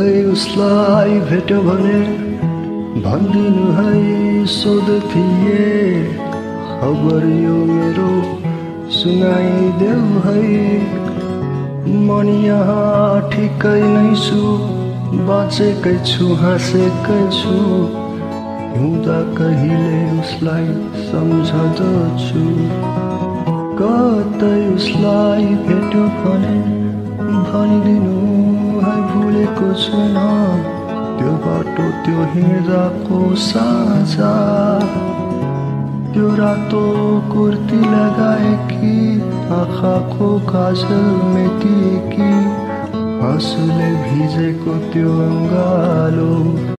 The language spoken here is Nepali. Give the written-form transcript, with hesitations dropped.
कतै उसलाई भेट्यो भने भनिदिनु है, सोध्दै थिए खबर यो मेरो सुनाइदेऊ है। म नि यहाँ ठिकै नै छु, बाँचेकै छु, हाँसेकै छु, हिउँदा कहिले उसलाई सम्झँदछु। कतै उसलाई भेट्यो भने भनिदिनु है, भुलेको छैन त्यो बाटो, त्यो हिँड्दाको साँझ, त्यो रातो कुर्ती लगाएकी, आँखाको काजल मेटेकी, आँसुले भिजेको त्यो अङ्गालो।